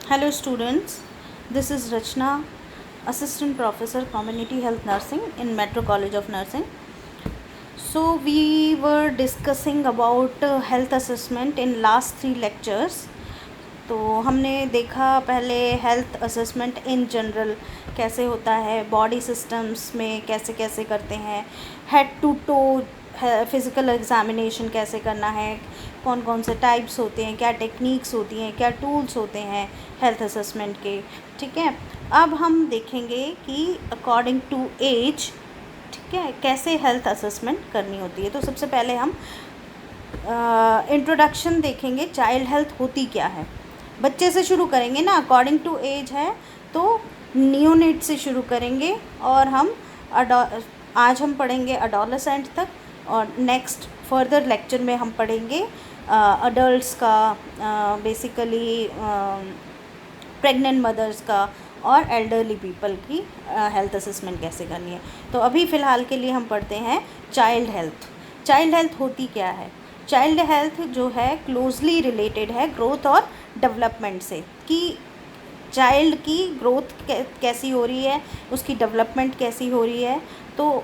Hello students, this is Rachna, Assistant Professor Community Health Nursing in Metro College of Nursing. So we were discussing about health assessment in last 3 lectures. तो हमने देखा पहले health assessment in general कैसे होता है, body systems में कैसे कैसे करते हैं, head to toe physical examination कैसे करना है, कौन कौन से टाइप्स होते हैं, क्या टेक्निक्स होती हैं, क्या टूल्स होते हैं हेल्थ असेसमेंट के. ठीक है, अब हम देखेंगे कि अकॉर्डिंग टू एज, ठीक है, कैसे हेल्थ असेसमेंट करनी होती है. तो सबसे पहले हम इंट्रोडक्शन देखेंगे, चाइल्ड हेल्थ होती क्या है. बच्चे से शुरू करेंगे ना, अकॉर्डिंग टू एज है तो नियोनेट से शुरू करेंगे और हम आज हम पढ़ेंगे अडोलेसेंट तक, और नेक्स्ट फर्दर लेक्चर में हम पढ़ेंगे अडल्ट्स का, बेसिकली प्रेग्नेंट मदर्स का और एल्डरली पीपल की हेल्थ असेसमेंट कैसे करनी है. तो अभी फ़िलहाल के लिए हम पढ़ते हैं चाइल्ड हेल्थ. चाइल्ड हेल्थ होती क्या है. चाइल्ड हेल्थ जो है क्लोजली रिलेटेड है ग्रोथ और डेवलपमेंट से, कि चाइल्ड की ग्रोथ कैसी हो रही है, उसकी डेवलपमेंट कैसी हो रही है, तो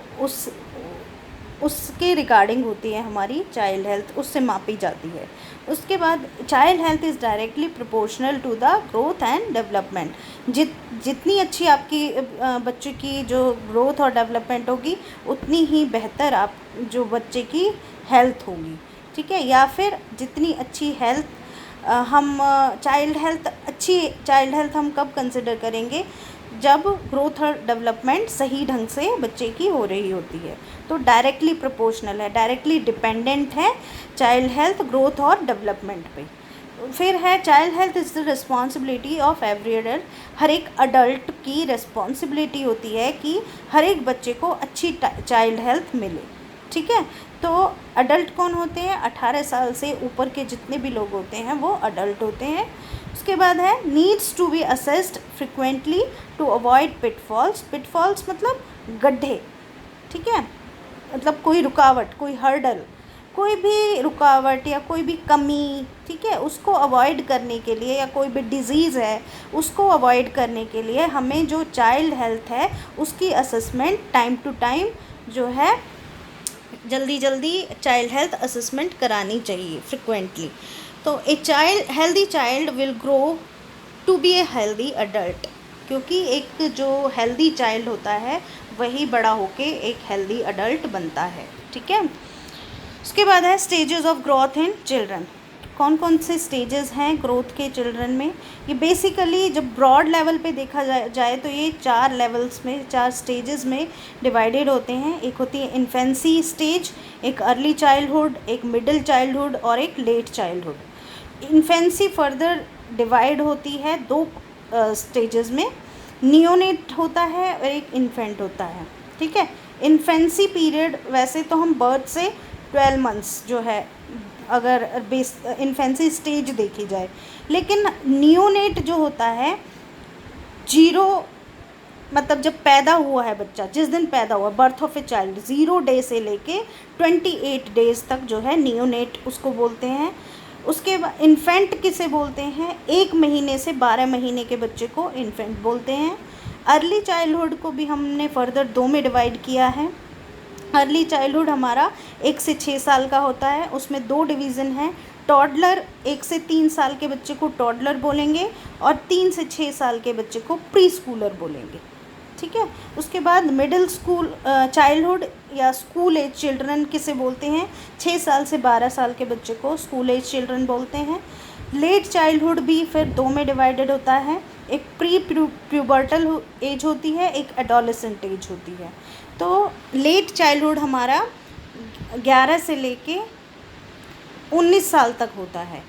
उसके रिगार्डिंग होती है हमारी चाइल्ड हेल्थ, उससे मापी जाती है. उसके बाद child health is directly proportional to the growth and development. जितनी अच्छी आपकी बच्चे की जो ग्रोथ और डेवलपमेंट होगी, उतनी ही बेहतर आप जो बच्चे की हेल्थ होगी. ठीक है, या फिर जितनी अच्छी हेल्थ हम अच्छी चाइल्ड हेल्थ हम कब कंसिडर करेंगे, जब ग्रोथ और डेवलपमेंट सही ढंग से बच्चे की हो रही होती है. तो डायरेक्टली प्रोपोर्शनल है, डायरेक्टली डिपेंडेंट है चाइल्ड हेल्थ ग्रोथ और डेवलपमेंट पे. फिर है child health is the responsibility of every adult. हर एक अडल्ट की रिस्पॉन्सिबिलिटी होती है कि हर एक बच्चे को अच्छी चाइल्ड हेल्थ मिले. ठीक है, तो अडल्ट कौन होते हैं, 18 साल से ऊपर के जितने भी लोग होते हैं वो अडल्ट होते हैं. उसके बाद है needs to be assessed frequently to avoid pitfalls. Pitfalls मतलब गड्ढे. ठीक है, मतलब कोई रुकावट, कोई हर्डल, कोई भी रुकावट या कोई भी कमी, ठीक है, उसको अवॉइड करने के लिए, या कोई भी डिज़ीज़ है उसको अवॉइड करने के लिए हमें जो चाइल्ड हेल्थ है उसकी असेसमेंट टाइम टू टाइम जो है जल्दी चाइल्ड हेल्थ असेसमेंट करानी चाहिए फ्रिक्वेंटली. तो a healthy child will grow to be a healthy adult, क्योंकि एक जो हेल्दी चाइल्ड होता है वही बड़ा होके एक हेल्दी अडल्ट बनता है. ठीक है, उसके बाद है stages of growth in children. कौन कौन से स्टेजेस हैं ग्रोथ के चिल्ड्रन में. ये बेसिकली जब ब्रॉड लेवल पे देखा जाए तो ये 4 लेवल्स में, 4 स्टेजेस में डिवाइडेड होते हैं. एक होती है इन्फेंसी स्टेज, एक अर्ली चाइल्डहुड, एक मिडिल चाइल्डहुड और एक late childhood. Infancy further divide होती है 2 स्टेजेस में. नियोनेट होता है और एक इन्फेंट होता है. ठीक है, इन्फेंसी पीरियड वैसे तो हम बर्थ से 12 मंथ्स जो है अगर इन्फेंसी स्टेज देखी जाए, लेकिन नियोनेट जो होता है 0 मतलब जब पैदा हुआ है बच्चा, जिस दिन पैदा हुआ, birth of a child, 0 day से लेके 28 डेज़ तक जो है नियोनेट उसको बोलते हैं. उसके बाद इन्फेंट किसे बोलते हैं, 1 महीने से 12 महीने के बच्चे को इन्फेंट बोलते हैं. अर्ली चाइल्डहुड को भी हमने फर्दर 2 में डिवाइड किया है. अर्ली चाइल्डहुड हमारा 1 से 6 साल का होता है, उसमें 2 डिवीज़न हैं. टॉडलर, 1 से 3 साल के बच्चे को टॉडलर बोलेंगे और 3 से 6 साल के बच्चे को प्री स्कूलर बोलेंगे. ठीक है, उसके बाद मिडिल स्कूल चाइल्डहुड या स्कूल एज चिल्ड्रन किसे बोलते हैं, 6 साल से 12 साल के बच्चे को स्कूल एज चिल्ड्रन बोलते हैं. लेट चाइल्डहुड भी फिर 2 में डिवाइडेड होता है. एक प्री प्यूबर्टल एज होती है, एक एडोलेसेंट एज होती है. तो लेट चाइल्डहुड हमारा 11 से लेके 19 साल तक होता है.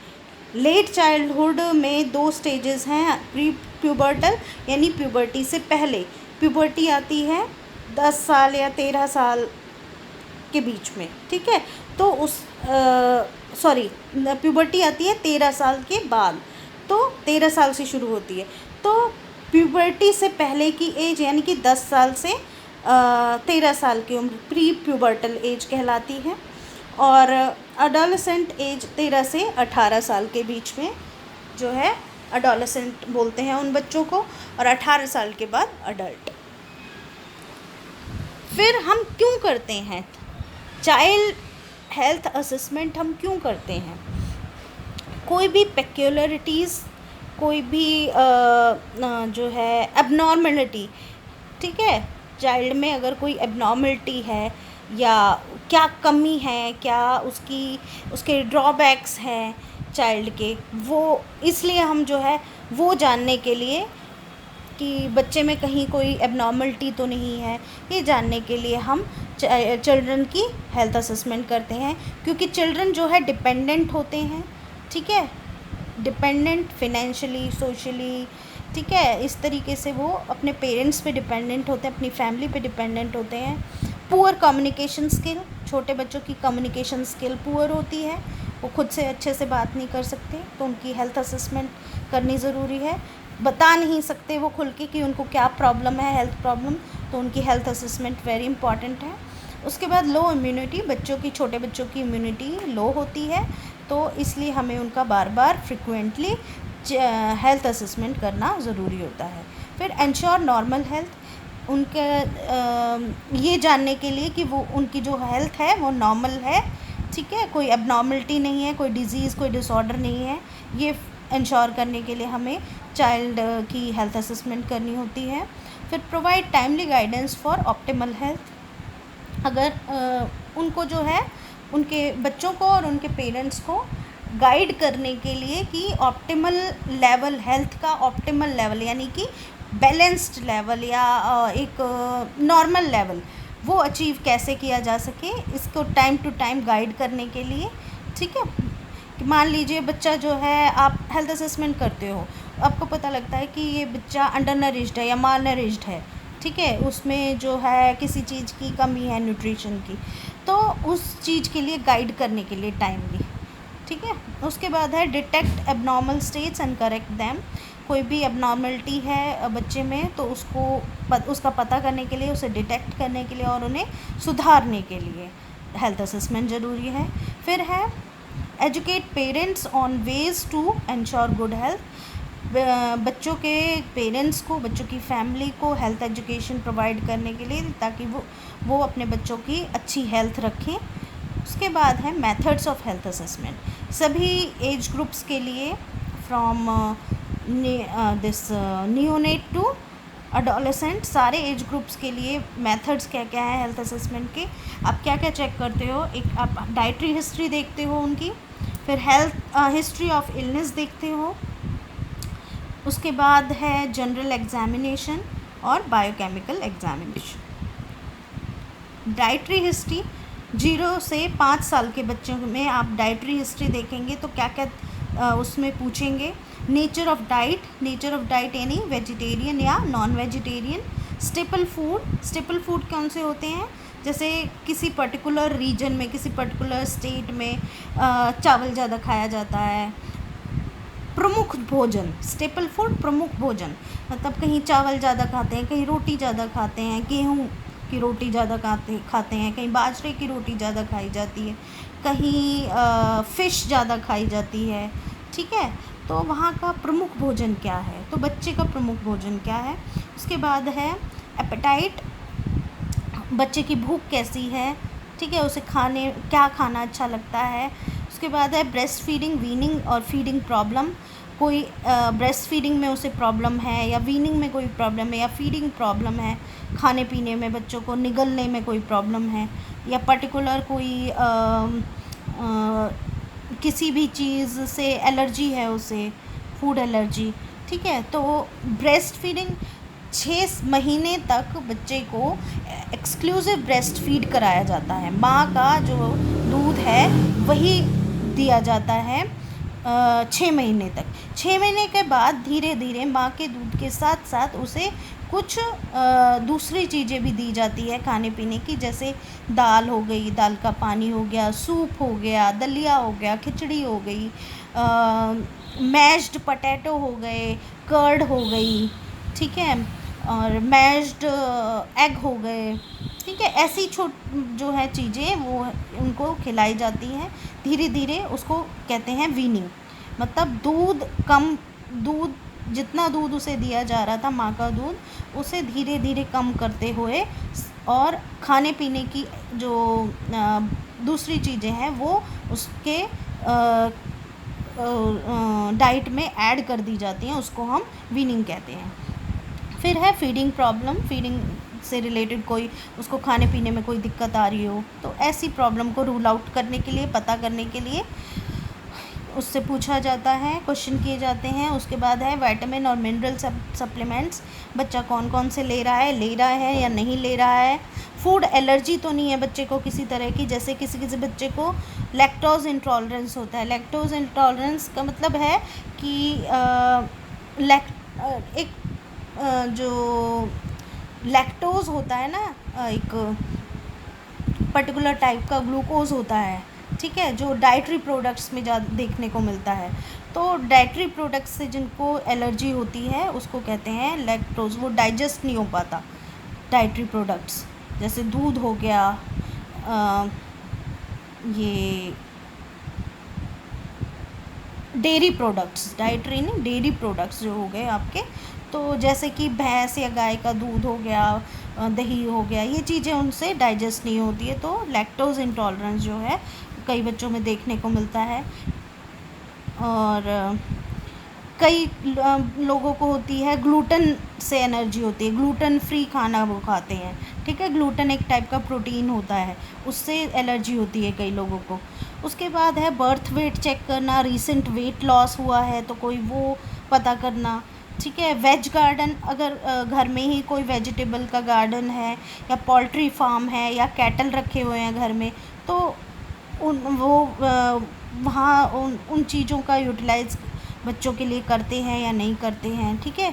लेट चाइल्डहुड में 2 स्टेजेस हैं. प्री प्यूबर्टल यानी प्यूबर्टी से पहले, प्यूबर्टी आती है 10 साल या 13 साल के बीच में. ठीक है, तो प्यूबर्टी आती है 13 साल के बाद, तो 13 साल से शुरू होती है. तो प्यूबर्टी से पहले की एज यानी कि 10 साल से 13 साल की उम्र प्री प्यूबर्टल एज कहलाती है. और अडोलेसेंट एज 13 से 18 साल के बीच में जो है एडोलेसेंट बोलते हैं उन बच्चों को, और 18 साल के बाद अडल्ट। फिर हम क्यों करते हैं चाइल्ड हेल्थ असेसमेंट? हम क्यों करते हैं? कोई भी पेक्युलरिटीज़, कोई भी जो है एबनॉर्मलिटी, ठीक है, चाइल्ड में अगर कोई एबनॉर्मलिटी है या क्या कमी है, क्या उसके ड्रॉबैक्स हैं चाइल्ड के, वो इसलिए हम जो है वो जानने के लिए कि बच्चे में कहीं कोई एबनॉर्मलिटी तो नहीं है, ये जानने के लिए हम चिल्ड्रन की हेल्थ असेसमेंट करते हैं। क्योंकि चिल्ड्रन जो है डिपेंडेंट होते हैं, ठीक है, डिपेंडेंट फिनेंशियली, सोशली, ठीक है, इस तरीके से वो अपने पेरेंट्स पे डिपेंडेंट होते हैं, अपनी फैमिली पे डिपेंडेंट होते हैं। पुअर कम्युनिकेशन स्किल, छोटे बच्चों की कम्युनिकेशन स्किल पुअर होती है, वो खुद से अच्छे से बात नहीं कर सकते, तो उनकी हेल्थ असेसमेंट करनी ज़रूरी है। बता नहीं सकते वो खुल के कि उनको क्या प्रॉब्लम है, हेल्थ प्रॉब्लम, तो उनकी हेल्थ असेसमेंट वेरी इंपॉर्टेंट है। उसके बाद लो इम्यूनिटी, बच्चों की, छोटे बच्चों की इम्यूनिटी लो होती है, तो इसलिए हमें उनका बार बार फ्रिक्वेंटली हेल्थ असेसमेंट करना ज़रूरी होता है। फिर एंश्योर नॉर्मल हेल्थ, उनके ये जानने के लिए कि वो उनकी जो हेल्थ है वो नॉर्मल है, ठीक है, कोई एबनॉर्मलिटी नहीं है, कोई डिज़ीज़, कोई डिसऑर्डर नहीं है, ये इंश्योर करने के लिए हमें चाइल्ड की हेल्थ असेसमेंट करनी होती है। फिर provide timely guidance for optimal health, अगर उनको जो है उनके बच्चों को और उनके पेरेंट्स को गाइड करने के लिए कि ऑप्टिमल लेवल, हेल्थ का ऑप्टिमल लेवल यानी कि बैलेंस्ड लेवल या एक नॉर्मल लेवल वो अचीव कैसे किया जा सके, इसको टाइम टू टाइम गाइड करने के लिए, ठीक है। कि मान लीजिए बच्चा जो है, आप हेल्थ असेसमेंट करते हो, आपको पता लगता है कि ये बच्चा अंडर नरिश्ड है या माल नरिश्ड है, ठीक है, उसमें जो है किसी चीज़ की कमी है न्यूट्रिशन की, तो उस चीज़ के लिए गाइड करने के लिए टाइमली, ठीक है। उसके बाद है detect abnormal states and correct them, कोई भी एबनॉर्मलिटी है बच्चे में तो उसका पता करने के लिए, उसे डिटेक्ट करने के लिए और उन्हें सुधारने के लिए हेल्थ असेसमेंट ज़रूरी है। फिर है educate parents on ways to ensure good health, बच्चों के पेरेंट्स को, बच्चों की फैमिली को हेल्थ एजुकेशन प्रोवाइड करने के लिए, ताकि वो अपने बच्चों की अच्छी हेल्थ रखें। उसके बाद है मेथड्स ऑफ हेल्थ असेसमेंट, सभी एज ग्रुप्स के लिए फ्रॉम नियोनेट टू एडोलेसेंट, सारे एज ग्रुप्स के लिए मेथड्स क्या क्या है हेल्थ असेसमेंट के। आप क्या क्या चेक करते हो? एक आप डाइटरी हिस्ट्री देखते हो उनकी, फिर हेल्थ हिस्ट्री ऑफ इलनेस देखते हो, उसके बाद है जनरल एग्जामिनेशन और बायोकेमिकल एग्जामिनेशन। डाइटरी हिस्ट्री 0 से 5 साल के बच्चों में आप डाइटरी हिस्ट्री देखेंगे तो क्या क्या उसमें पूछेंगे। नेचर ऑफ डाइट यानी वेजिटेरियन या नॉन वेजिटेरियन। स्टेपल फूड कौन से होते हैं? जैसे किसी पर्टिकुलर रीजन में, किसी पर्टिकुलर स्टेट में चावल ज़्यादा खाया जाता है। प्रमुख भोजन, स्टेपल फूड प्रमुख भोजन, मतलब कहीं चावल ज़्यादा खाते हैं, कहीं रोटी ज़्यादा खाते हैं, गेहूँ की रोटी ज़्यादा खाते हैं, कहीं बाजरे की रोटी ज़्यादा खाई जाती है, कहीं फ़िश ज़्यादा खाई जाती है, ठीक है। तो वहाँ का प्रमुख भोजन क्या है, तो बच्चे का प्रमुख भोजन क्या है। उसके बाद है एपेटाइट, बच्चे की भूख कैसी है, ठीक है, उसे क्या खाना अच्छा लगता है। उसके बाद है ब्रेस्ट फीडिंग, वीनिंग और फीडिंग प्रॉब्लम, कोई ब्रेस्ट फीडिंग में उसे प्रॉब्लम है या वीनिंग में कोई प्रॉब्लम है या फीडिंग प्रॉब्लम है, खाने पीने में बच्चों को निगलने में कोई प्रॉब्लम है या पर्टिकुलर कोई किसी भी चीज़ से एलर्जी है उसे, फूड एलर्जी, ठीक है। तो ब्रेस्ट फीडिंग 6 महीने तक बच्चे को एक्सक्लूसिव ब्रेस्ट फीड कराया जाता है, माँ का जो दूध है वही दिया जाता है 6 महीने तक। 6 महीने के बाद धीरे धीरे माँ के दूध के साथ साथ उसे कुछ दूसरी चीज़ें भी दी जाती है खाने पीने की, जैसे दाल हो गई, दाल का पानी हो गया, सूप हो गया, दलिया हो गया, खिचड़ी हो गई, मैश्ड पोटैटो हो गए, कर्ड हो गई, ठीक है, और मैश्ड एग हो गए, ठीक है। ऐसी जो है चीज़ें वो उनको खिलाई जाती हैं धीरे धीरे, उसको कहते हैं वीनिंग, मतलब दूध कम दूध, जितना दूध उसे दिया जा रहा था माँ का दूध, उसे धीरे धीरे कम करते हुए और खाने पीने की जो दूसरी चीज़ें हैं वो उसके डाइट में ऐड कर दी जाती हैं, उसको हम वीनिंग कहते हैं। फिर है फीडिंग प्रॉब्लम, फीडिंग से रिलेटेड कोई उसको खाने पीने में कोई दिक्कत आ रही हो, तो ऐसी प्रॉब्लम को रूल आउट करने के लिए, पता करने के लिए उससे पूछा जाता है, क्वेश्चन किए जाते हैं। उसके बाद है विटामिन और मिनरल सप्लीमेंट्स, बच्चा कौन कौन से ले रहा है या नहीं ले रहा है। फूड एलर्जी तो नहीं है बच्चे को किसी तरह की, जैसे किसी किसी बच्चे को लैक्टोज इंटॉलरेंस होता है। लैक्टोज इंटॉलरेंस का मतलब है कि एक जो लैक्टोज होता है ना, एक पर्टिकुलर टाइप का ग्लूकोज होता है, ठीक है, जो डाइटरी प्रोडक्ट्स में देखने को मिलता है। तो डाइटरी प्रोडक्ट्स से जिनको एलर्जी होती है उसको कहते हैं लैक्टोज, वो डाइजेस्ट नहीं हो पाता डाइटरी प्रोडक्ट्स, जैसे दूध हो गया, ये डेयरी प्रोडक्ट्स, डाइटरी नहीं, डेयरी प्रोडक्ट्स जो हो गए आपके, तो जैसे कि भैंस या गाय का दूध हो गया, दही हो गया, ये चीज़ें उनसे डाइजेस्ट नहीं होती है, तो लैक्टोज इंटॉलरेंस जो है कई बच्चों में देखने को मिलता है। और कई लोगों को होती है ग्लूटेन से एनर्जी होती है, ग्लूटेन फ्री खाना वो खाते हैं, ठीक है, ग्लूटेन एक टाइप का प्रोटीन होता है, उससे एलर्जी होती है कई लोगों को। उसके बाद है बर्थ वेट चेक करना, रीसेंट वेट लॉस हुआ है तो कोई वो पता करना, ठीक है। वेज गार्डन, अगर घर में ही कोई वेजिटेबल का गार्डन है या पोल्ट्री फार्म है या कैटल रखे हुए हैं घर में, तो वहाँ उन चीज़ों का यूटिलाइज़ बच्चों के लिए करते हैं या नहीं करते हैं, ठीक है।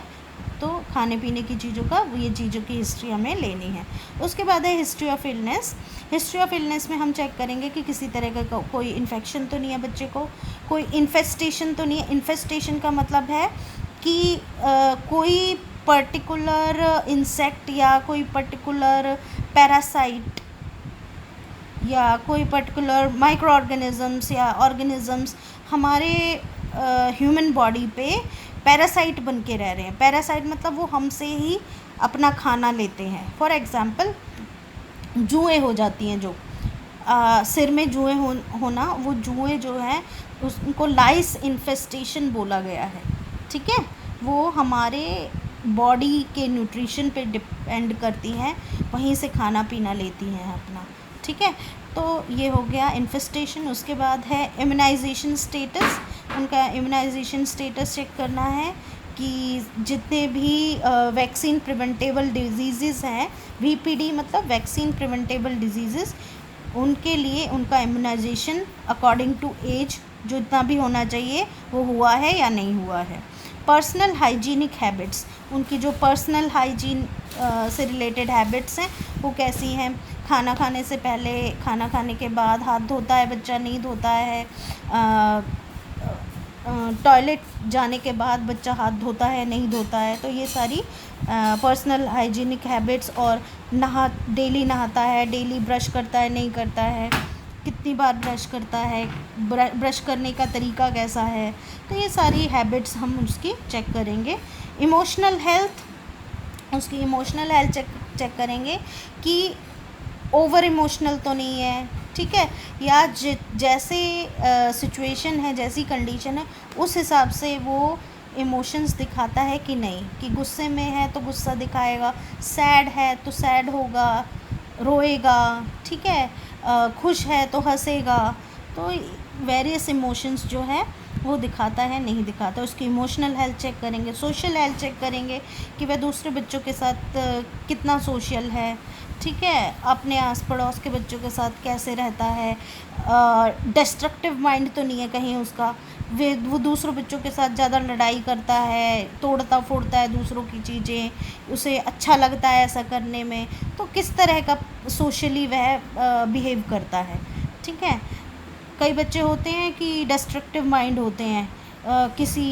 तो खाने पीने की चीज़ों का, ये चीज़ों की हिस्ट्री हमें लेनी है। उसके बाद है history of illness. History of illness में हम चेक करेंगे कि किसी तरह का कोई इन्फेक्शन तो नहीं है बच्चे को, कोई इन्फेस्टेशन तो नहीं है। इन्फेस्टेशन का मतलब है कि कोई पर्टिकुलर इंसेक्ट या कोई पर्टिकुलर पैरासाइट या कोई पर्टिकुलर माइक्रो ऑर्गेनिज़म्स या ऑर्गेनिज़म्स हमारे ह्यूमन बॉडी पे पैरासाइट बन के रह रहे हैं। पैरासाइट मतलब वो हमसे ही अपना खाना लेते हैं। फॉर एग्ज़ाम्पल जुएँ हो जाती हैं, जो सिर में जुएँ होना, वो जुएँ जो हैं उसको लाइस इन्फेस्टेशन बोला गया है, ठीक है। वो हमारे बॉडी के न्यूट्रिशन पे डिपेंड करती हैं, वहीं से खाना पीना लेती हैं अपना, ठीक है। तो ये हो गया इन्फेस्टेशन। उसके बाद है इम्यूनाइजेशन स्टेटस। उनका इम्यूनाइजेशन स्टेटस चेक करना है कि जितने भी वैक्सीन प्रिवेंटेबल डिजीज़ हैं, VPD मतलब वैक्सीन प्रिवेंटेबल डिजीज़, उनके लिए उनका इम्यूनाइजेशन अकॉर्डिंग टू एज जो इतना भी होना चाहिए वो हुआ है या नहीं हुआ है। पर्सनल हाइजीनिक हैबिट्स, उनकी जो पर्सनल हाइजीन से रिलेटेड हैबिट्स हैं वो कैसी हैं। खाना खाने से पहले, खाना खाने के बाद हाथ धोता है बच्चा, नहीं धोता है। टॉयलेट जाने के बाद बच्चा हाथ धोता है, नहीं धोता है। तो ये सारी पर्सनल हाइजीनिक हैबिट्स, और डेली नहाता है, डेली ब्रश करता है, नहीं करता है, कितनी बार ब्रश करता है, ब्रश करने का तरीका कैसा है, तो ये सारी हैबिट्स हम उसकी चेक करेंगे। इमोशनल हेल्थ, उसकी इमोशनल हेल्थ चेक करेंगे कि ओवर इमोशनल तो नहीं है, ठीक है, या जैसे सिचुएशन है, जैसी कंडीशन है, उस हिसाब से वो इमोशंस दिखाता है कि नहीं, कि गुस्से में है तो गुस्सा दिखाएगा, सैड है तो सैड होगा, रोएगा, ठीक है, खुश है तो हंसेगा। तो वेरियस इमोशंस जो है वो दिखाता है, नहीं दिखाता। उसकी इमोशनल हेल्थ चेक करेंगे। सोशल हेल्थ चेक करेंगे कि वह दूसरे बच्चों के साथ कितना सोशल है, ठीक है, अपने आस पड़ोस के बच्चों के साथ कैसे रहता है, डिस्ट्रक्टिव माइंड तो नहीं है कहीं उसका, वो दूसरों बच्चों के साथ ज़्यादा लड़ाई करता है, तोड़ता फोड़ता है दूसरों की चीज़ें, उसे अच्छा लगता है ऐसा करने में, तो किस तरह का सोशली वह बिहेव करता है, ठीक है। कई बच्चे होते हैं कि डिस्ट्रक्टिव माइंड होते हैं, किसी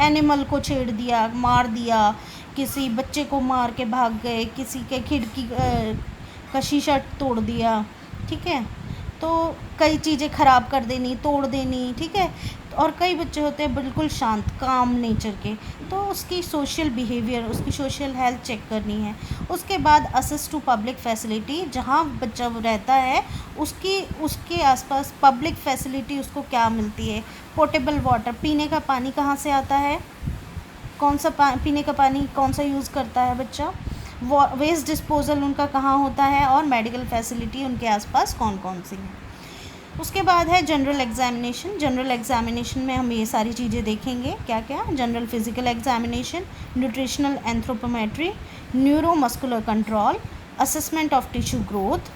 एनिमल को छेड़ दिया, मार दिया, किसी बच्चे को मार के भाग गए, किसी के खिड़की का शीशा तोड़ दिया, ठीक है, तो कई चीज़ें ख़राब कर देनी, तोड़ देनी, ठीक है। और कई बच्चे होते हैं बिल्कुल शांत काम नेचर के, तो उसकी सोशल बिहेवियर, उसकी सोशल हेल्थ चेक करनी है। उसके बाद असेस टू पब्लिक फैसिलिटी, जहाँ बच्चा रहता है उसके आसपास पब्लिक फैसिलिटी उसको क्या मिलती है। पोर्टेबल वाटर, पीने का पानी कहाँ से आता है, कौन सा पीने का पानी कौन सा यूज़ करता है बच्चा, वेस्ट डिस्पोजल उनका कहाँ होता है, और मेडिकल फैसिलिटी उनके आसपास कौन कौन सी हैं। उसके बाद है जनरल एग्जामिनेशन। जनरल एग्जामिनेशन में हम ये सारी चीज़ें देखेंगे, क्या क्या, general physical examination, nutritional anthropometry, neuromuscular control, assessment of tissue growth,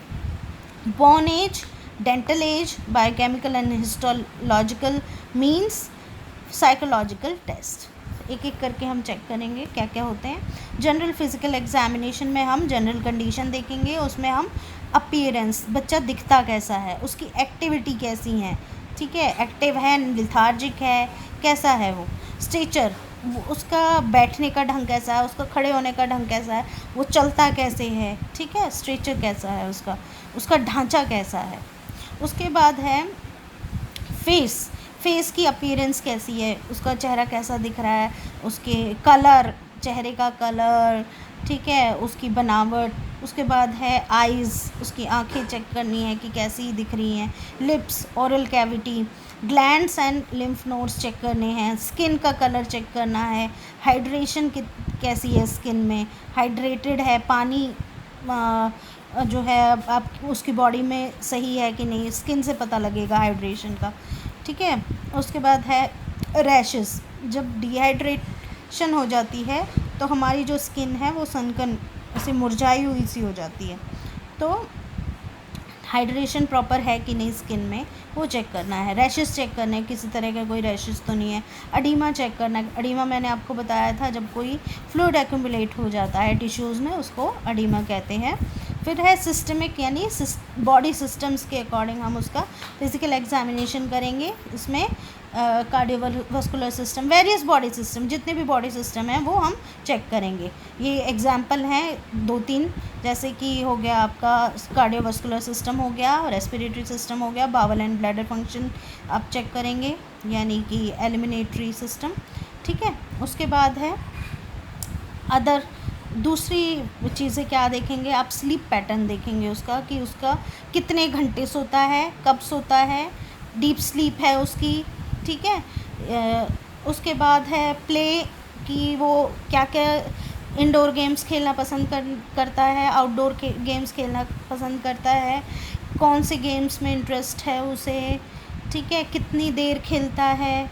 bone age, dental age, biochemical and histological means, psychological test. एक एक करके हम चेक करेंगे क्या क्या होते हैं। जनरल फिजिकल एग्जामिनेशन में हम जनरल कंडीशन देखेंगे, उसमें हम अपीयरेंस, बच्चा दिखता कैसा है, उसकी एक्टिविटी कैसी है, ठीक है, एक्टिव है, लिथार्जिक है, कैसा है वो, स्टेचर, उसका बैठने का ढंग कैसा है, उसका खड़े होने का ढंग कैसा है, वो चलता कैसे है, ठीक है, स्ट्रेचर कैसा है उसका ढांचा कैसा है। उसके बाद है फेस की अपीयरेंस कैसी है, उसका चेहरा कैसा दिख रहा है, उसके कलर, चेहरे का कलर, ठीक है, उसकी बनावट। उसके बाद है आइज़, उसकी आंखें चेक करनी है कि कैसी दिख रही हैं। Lips, oral cavity, glands and lymph nodes check करने हैं। स्किन का कलर चेक करना है। हाइड्रेशन कैसी है स्किन में, हाइड्रेटेड है, पानी जो है आप उसकी बॉडी में सही है कि नहीं, स्किन से पता लगेगा हाइड्रेशन का, ठीक है। उसके बाद है रैशेस, जब डिहाइड्रेशन हो जाती है तो हमारी जो स्किन है वो सनकन ऐसे मुरझाई हुई सी हो जाती है, तो हाइड्रेशन प्रॉपर है कि नहीं स्किन में वो चेक करना है। रैशेस चेक करना है, किसी तरह का कोई रैशेस तो नहीं है। अडीमा चेक करना है, अडीमा मैंने आपको बताया था जब कोई फ्लूइड एक्यूमुलेट हो जाता है टिश्यूज़ में, उसको अडीमा कहते हैं। फिर है सिस्टमिक, यानी बॉडी सिस्टम्स के अकॉर्डिंग हम उसका फिज़िकल एग्जामिनेशन करेंगे। इसमें cardiovascular system, various body system, जितने भी बॉडी सिस्टम हैं वो हम चेक करेंगे। ये एग्जाम्पल हैं 2-3, जैसे कि हो गया आपका कार्डियोवास्कुलर सिस्टम हो गया, रेस्पिरेटरी सिस्टम हो गया, बावल एंड ब्लैडर फंक्शन आप चेक करेंगे, यानी कि एलिमिनेटरी सिस्टम, ठीक है। उसके बाद है अदर दूसरी चीज़ें क्या देखेंगे आप, स्लीप पैटर्न देखेंगे उसका, कि उसका कितने घंटे सोता है, कब सोता है, डीप स्लीप है उसकी, ठीक है। उसके बाद है प्ले, कि वो क्या क्या इंडोर गेम्स खेलना पसंद करता है, आउटडोर गेम्स खेलना पसंद करता है, कौन से गेम्स में इंटरेस्ट है उसे, ठीक है, कितनी देर खेलता है,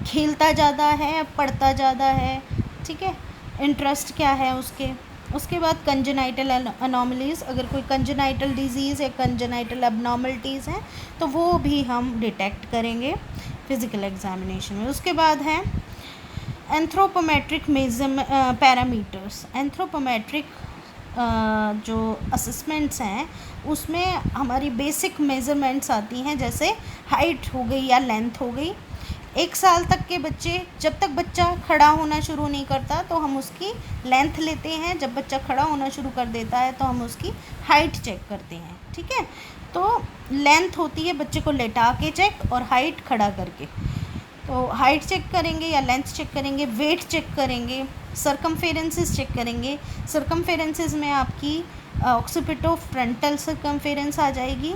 खेलता ज़्यादा है, पढ़ता ज़्यादा है, ठीक है, इंटरेस्ट क्या है उसके। उसके बाद कंजेनाइटल अनोमलीज़, अगर कोई कंजेनाइटल डिजीज़ या कंजेनाइटल एबनॉर्मलिटीज़ हैं तो वो भी हम डिटेक्ट करेंगे फिज़िकल एग्जामिनेशन में। उसके बाद है एंथ्रोपोमेट्रिक पैरामीटर्स। एंथ्रोपोमेट्रिक जो असेसमेंट्स हैं उसमें हमारी बेसिक मेज़रमेंट्स आती हैं, जैसे हाइट हो गई या लेंथ हो गई। 1 साल तक के बच्चे, जब तक बच्चा खड़ा होना शुरू नहीं करता तो हम उसकी लेंथ लेते हैं, जब बच्चा खड़ा होना शुरू कर देता है तो हम उसकी हाइट चेक करते हैं, ठीक है। तो लेंथ होती है बच्चे को लेटा के चेक, और हाइट खड़ा करके। तो हाइट चेक करेंगे या लेंथ चेक करेंगे, वेट चेक करेंगे, सर्कमफेरेंसेस चेक करेंगे। सर्कमफेरेंसेस में आपकी ऑक्सीपिटोफ्रंटल सर्कमफेरेंस आ जाएगी,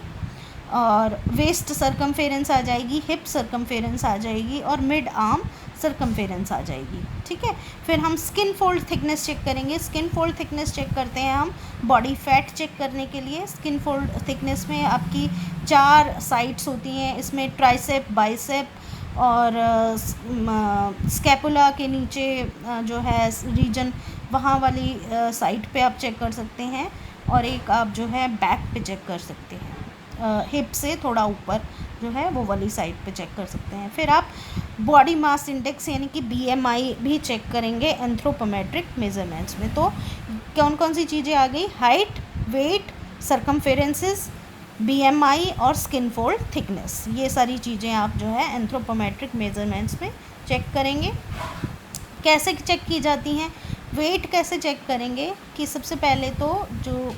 और वेस्ट सर्कमफेरेंस आ जाएगी, हिप सर्कमफेरेंस आ जाएगी, और मिड आर्म सर्कमफेरेंस आ जाएगी, ठीक है। फिर हम स्किन फोल्ड थिकनेस चेक करेंगे। स्किन फोल्ड थिकनेस चेक करते हैं हम बॉडी फैट चेक करने के लिए। स्किन फोल्ड थिकनेस में आपकी 4 साइड्स होती हैं, इसमें ट्राइसेप, बाइसेप और स्कैपुला के नीचे जो है रीजन, वहाँ वाली साइड पे आप चेक कर सकते हैं, और एक आप जो है बैक पे चेक कर सकते हैं, हिप से थोड़ा ऊपर जो है वो वाली साइड पे चेक कर सकते हैं। फिर आप बॉडी मास इंडेक्स यानी कि BMI भी चेक करेंगे एंथ्रोपोमेट्रिक मेजरमेंट्स में। तो कौन कौन सी चीज़ें आ गई, हाइट, वेट, सर्कमफेरेंसेस, BMI और स्किन फोल्ड थिकनेस, ये सारी चीज़ें आप जो है एंथ्रोपोमेट्रिक मेजरमेंट्स में चेक करेंगे। कैसे चेक की जाती हैं, वेट कैसे चेक करेंगे, कि सबसे पहले तो जो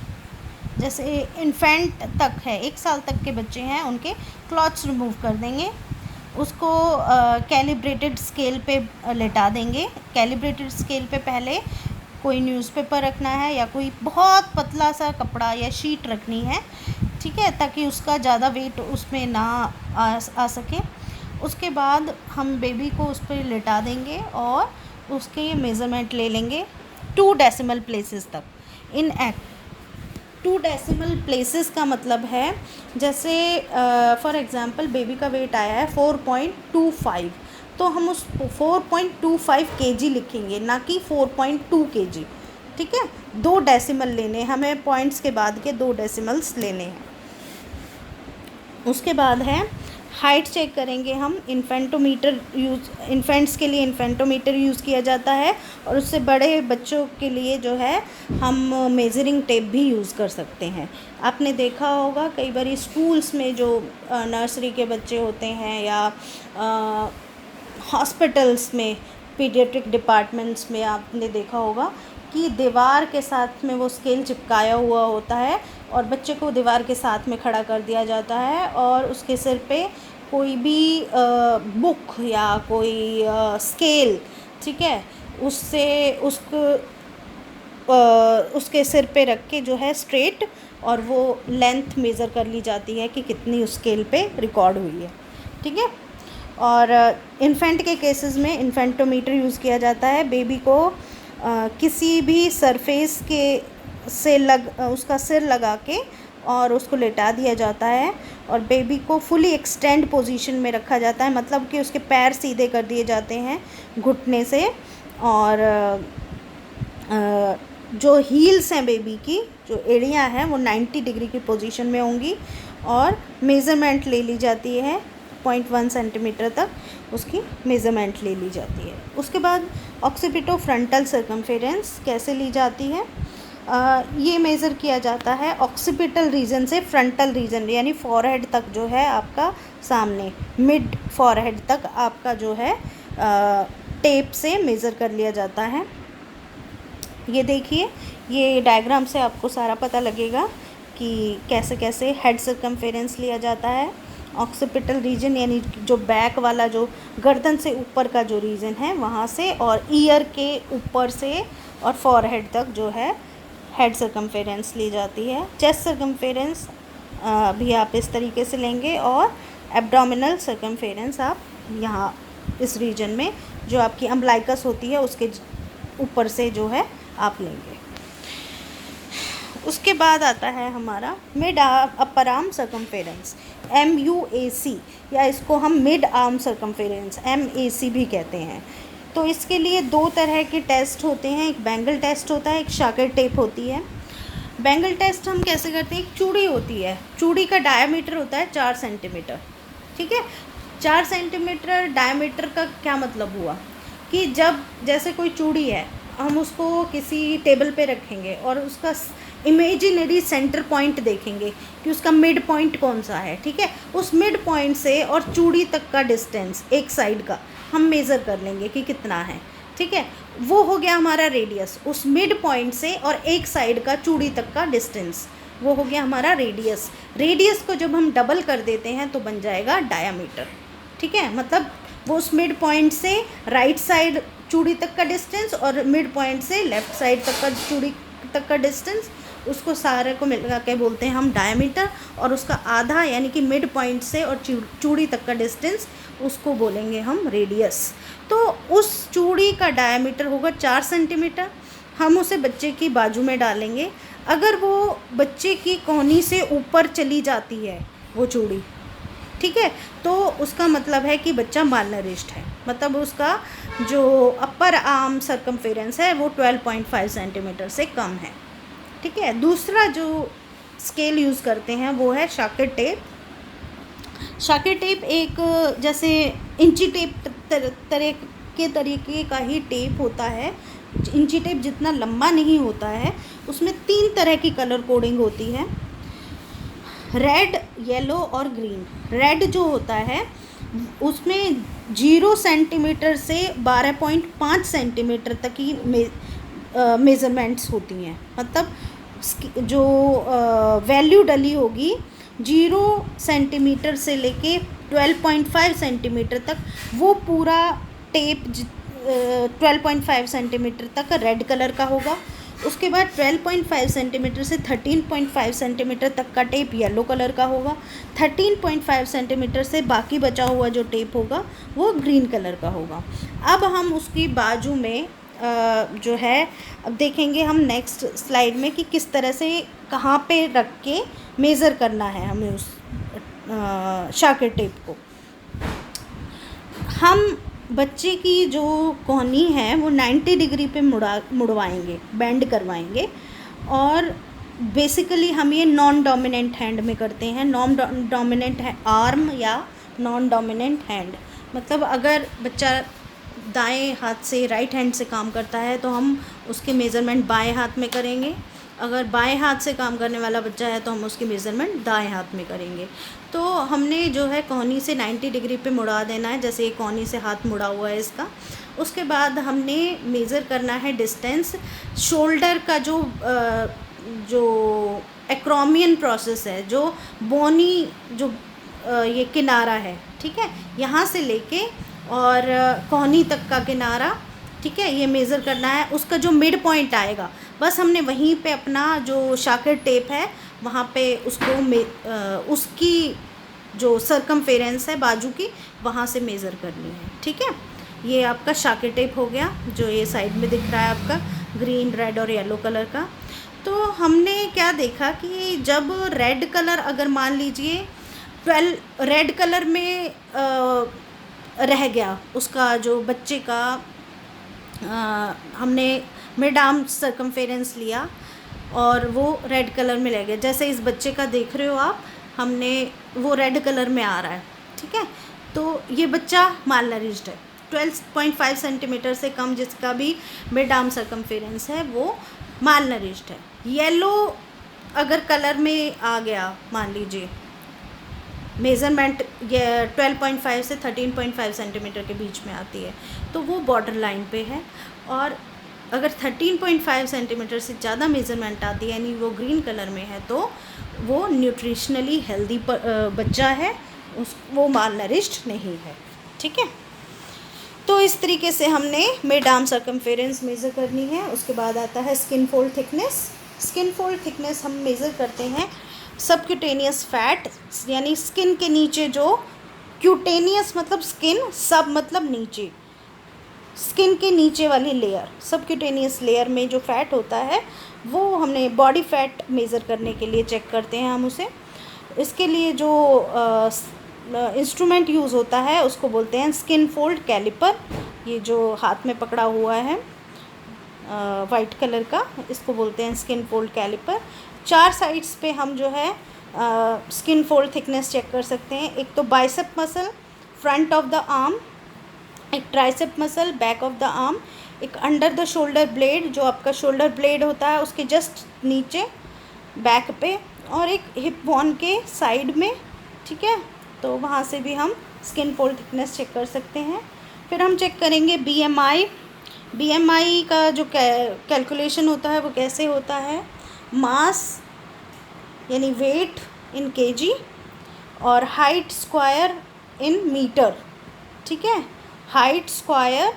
जैसे इन्फेंट तक है, 1 साल तक के बच्चे हैं, उनके क्लॉथ्स रिमूव कर देंगे। उसको कैलिब्रेटेड स्केल पे लेटा देंगे। कैलिब्रेटेड स्केल पे पहले कोई न्यूज़पेपर रखना है या कोई बहुत पतला सा कपड़ा या शीट रखनी है, ठीक है, ताकि उसका ज़्यादा वेट उसमें ना आ सके। उसके बाद हम बेबी को उस पर लेटा देंगे और उसके मेज़रमेंट ले लेंगे 2 डेसिमल प्लेसेस तक। इन 2 डेसिमल प्लेसेस का मतलब है, जैसे फॉर एग्ज़ाम्पल बेबी का वेट आया है 4.25, तो हम उस 4.25 केजी लिखेंगे, ना कि 4.2 केजी, ठीक है। 2 डेसिमल लेने, हमें पॉइंट्स के बाद के 2 डेसिमल्स लेने हैं। उसके बाद है हाइट चेक करेंगे हम। इन्फेंट्स के लिए इन्फेंटोमीटर यूज़ किया जाता है, और उससे बड़े बच्चों के लिए जो है हम मेज़रिंग टेप भी यूज़ कर सकते हैं। आपने देखा होगा कई बार स्कूल्स में जो नर्सरी के बच्चे होते हैं या हॉस्पिटल्स में, पीडियाट्रिक डिपार्टमेंट्स में आपने देखा होगा कि दीवार के साथ में वो स्केल चिपकाया हुआ होता है और बच्चे को दीवार के साथ में खड़ा कर दिया जाता है, और उसके सिर पे कोई भी बुक या कोई स्केल, ठीक है, उसके सिर पे रख के जो है स्ट्रेट, और वो लेंथ मेज़र कर ली जाती है कि कितनी उस स्केल पे रिकॉर्ड हुई है, ठीक है। और इन्फेंट के केसेस में इन्फेंटोमीटर यूज़ किया जाता है। बेबी को किसी भी सरफेस से उसका सिर लगा के और उसको लेटा दिया जाता है, और बेबी को फुली एक्सटेंड पोजीशन में रखा जाता है, मतलब कि उसके पैर सीधे कर दिए जाते हैं घुटने से, और जो हील्स हैं बेबी की, जो एड़ियाँ हैं, वो 90 डिग्री की पोजीशन में होंगी, और मेज़रमेंट ले ली जाती है 0.1 सेंटीमीटर तक उसकी मेज़रमेंट ले ली जाती है। उसके बाद ऑक्सीपिटो-फ्रंटल सर्कमफेरेंस कैसे ली जाती है? ये मेज़र किया जाता है ऑक्सीपिटल रीजन से फ्रंटल रीजन, यानी फॉरहेड तक जो है आपका, सामने मिड फॉरहेड तक आपका जो है टेप से मेज़र कर लिया जाता है। ये देखिए, ये डायग्राम से आपको सारा पता लगेगा कि कैसे कैसे हेड सर्कमफेरेंस लिया जाता है। ऑक्सीपिटल रीजन यानी जो बैक वाला, जो गर्दन से ऊपर का जो रीजन है वहाँ से, और ईयर के ऊपर से और फॉरहेड तक जो है हेड सर्कमफेरेंस ली जाती है। चेस्ट सर्कमफेरेंस भी आप इस तरीके से लेंगे, और एब्डोमिनल सर्कमफेरेंस आप यहाँ इस रीजन में, जो आपकी अम्बलाइकस होती है उसके ऊपर से जो है आप लेंगे। उसके बाद आता है हमारा mid upper arm circumference, MUAC, या इसको हम मिड आर्म सर्कमफेरेंस MAC भी कहते हैं। तो इसके लिए 2 तरह के टेस्ट होते हैं, एक बेंगल टेस्ट होता है, एक शाकर टेप होती है। बेंगल टेस्ट हम कैसे करते हैं? एक चूड़ी होती है, चूड़ी का डायमीटर होता है 4 सेंटीमीटर, ठीक है। 4 सेंटीमीटर डायमीटर का क्या मतलब हुआ कि जब जैसे कोई चूड़ी है, हम उसको किसी टेबल पे रखेंगे और उसका इमेजिनरी सेंटर पॉइंट देखेंगे कि उसका मिड पॉइंट कौन सा है, ठीक है। उस मिड पॉइंट से और चूड़ी तक का डिस्टेंस एक साइड का हम मेज़र कर लेंगे कि कितना है, ठीक है। वो हो गया हमारा रेडियस, उस मिड पॉइंट से और एक साइड का चूड़ी तक का डिस्टेंस, वो हो गया हमारा रेडियस। रेडियस को जब हम डबल कर देते हैं तो बन जाएगा डायामीटर, ठीक है। मतलब वो उस मिड पॉइंट से राइट साइड चूड़ी तक का डिस्टेंस और मिड पॉइंट से लेफ़्ट साइड तक का चूड़ी तक का डिस्टेंस, उसको सारे को मिला के बोलते हैं हम डायमीटर, और उसका आधा यानी कि मिड पॉइंट से और चूड़ी तक का डिस्टेंस, उसको बोलेंगे हम रेडियस। तो उस चूड़ी का डायमीटर होगा 4 सेंटीमीटर। हम उसे बच्चे की बाजू में डालेंगे। अगर वो बच्चे की कोहनी से ऊपर चली जाती है वो चूड़ी, ठीक है, तो उसका मतलब है कि बच्चा मालनरिश्ड है, मतलब उसका जो अपर आर्म सर्कमफेरेंस है वो 12.5 सेंटीमीटर से कम है, ठीक है। दूसरा जो स्केल यूज़ करते हैं वो है शाकर टेप। शाकर टेप एक जैसे इंची टेप तरीके का ही टेप होता है। इंची टेप जितना लंबा नहीं होता है, उसमें 3 तरह की कलर कोडिंग होती है, रेड, येलो और ग्रीन। रेड जो होता है उसमें 0 सेंटीमीटर से 12.5 सेंटीमीटर तक की मेज़रमेंट्स होती हैं, मतलब जो वैल्यू डली होगी 0 सेंटीमीटर से लेके 12.5 सेंटीमीटर तक वो पूरा टेप 12.5 सेंटीमीटर तक रेड कलर का होगा। उसके बाद 12.5 सेंटीमीटर से 13.5 सेंटीमीटर तक का टेप येलो कलर का होगा। 13.5 सेंटीमीटर से बाकी बचा हुआ जो टेप होगा वो ग्रीन कलर का होगा। अब हम उसकी बाजू में जो है, अब देखेंगे हम नेक्स्ट स्लाइड में कि किस तरह से कहाँ पे रख के मेज़र करना है हमें उस शार्कर टेप को। हम बच्चे की जो कोहनी है वो 90 डिग्री पे मुड़वाएंगे, बेंड करवाएंगे। और बेसिकली हम ये नॉन डोमिनेंट हैंड में करते हैं। नॉन डोमिनेंट आर्म या नॉन डोमिनेंट हैंड, मतलब अगर बच्चा दाएं हाथ से, राइट हैंड से काम करता है तो हम उसके मेज़रमेंट बाएं हाथ में करेंगे। अगर बाएं हाथ से काम करने वाला बच्चा है तो हम उसकी मेज़रमेंट दाएं हाथ में करेंगे। तो हमने जो है कोहनी से 90 डिग्री पे मुड़ा देना है, जैसे ये कोहनी से हाथ मुड़ा हुआ है इसका। उसके बाद हमने मेज़र करना है डिस्टेंस शोल्डर का, जो एक्रोमियन प्रोसेस है, जो बोनी जो ये किनारा है, ठीक है, यहाँ से लेके और कोहनी तक का किनारा, ठीक है, ये मेज़र करना है। उसका जो मिड पॉइंट आएगा बस हमने वहीं पे अपना जो शार्कर टेप है वहाँ पे उसको उसकी जो सरकमफेरेंस है बाजू की, वहाँ से मेज़र करनी है, ठीक है। ये आपका शार्कर टेप हो गया, जो ये साइड में दिख रहा है आपका ग्रीन, रेड और येलो कलर का। तो हमने क्या देखा कि जब रेड कलर, अगर मान लीजिए 12 रेड कलर में रह गया उसका जो बच्चे का, हमने मिड आर्म सरकमफेरेंस लिया और वो रेड कलर में रह गया, जैसे इस बच्चे का देख रहे हो आप, हमने वो रेड कलर में आ रहा है, ठीक है। तो ये बच्चा मालनरिश्ड है। 12.5 सेंटीमीटर से कम जिसका भी मिड आर्म सरकमफेरेंस है वो मालनरिश्ड है। येलो अगर कलर में आ गया, मान लीजिए मेज़रमेंट ये 12.5 से 13.5 सेंटीमीटर के बीच में आती है, तो वो बॉर्डर लाइन पे है। और अगर 13.5 सेंटीमीटर से ज़्यादा मेज़रमेंट आती है, यानी वो ग्रीन कलर में है, तो वो न्यूट्रिशनली हेल्दी बच्चा है, वो मालनरिश्ड नहीं है, ठीक है। तो इस तरीके से हमने मिड आर्म सरकमफेरेंस मेज़र करनी है। उसके बाद आता है skin fold thickness. Skin fold thickness हम मेज़र करते हैं सबक्यूटेनियस फैट, यानी स्किन के नीचे जो, क्यूटेनियस मतलब स्किन, सब मतलब नीचे, स्किन के नीचे वाली लेयर, सबक्यूटेनियस लेयर में जो फैट होता है वो हमने बॉडी फैट मेज़र करने के लिए चेक करते हैं हम उसे। इसके लिए जो इंस्ट्रूमेंट यूज़ होता है उसको बोलते हैं स्किन फोल्ड कैलिपर। ये जो हाथ में पकड़ा हुआ है वाइट कलर का, इसको बोलते हैं स्किन फोल्ड कैलिपर। 4 साइड्स पे हम जो है स्किन फोल्ड थिकनेस चेक कर सकते हैं। एक तो bicep muscle front of the arm, एक tricep muscle back of the arm, एक अंडर द शोल्डर ब्लेड, जो आपका शोल्डर ब्लेड होता है उसके जस्ट नीचे बैक पे, और एक हिप बोन के साइड में, ठीक है। तो वहाँ से भी हम स्किन फोल्ड थिकनेस चेक कर सकते हैं। फिर हम चेक करेंगे BMI। BMI का जो कैलकुलेशन होता है वो कैसे होता है, मास यानी वेट इन केजी और हाइट स्क्वायर इन मीटर, ठीक है। हाइट स्क्वायर,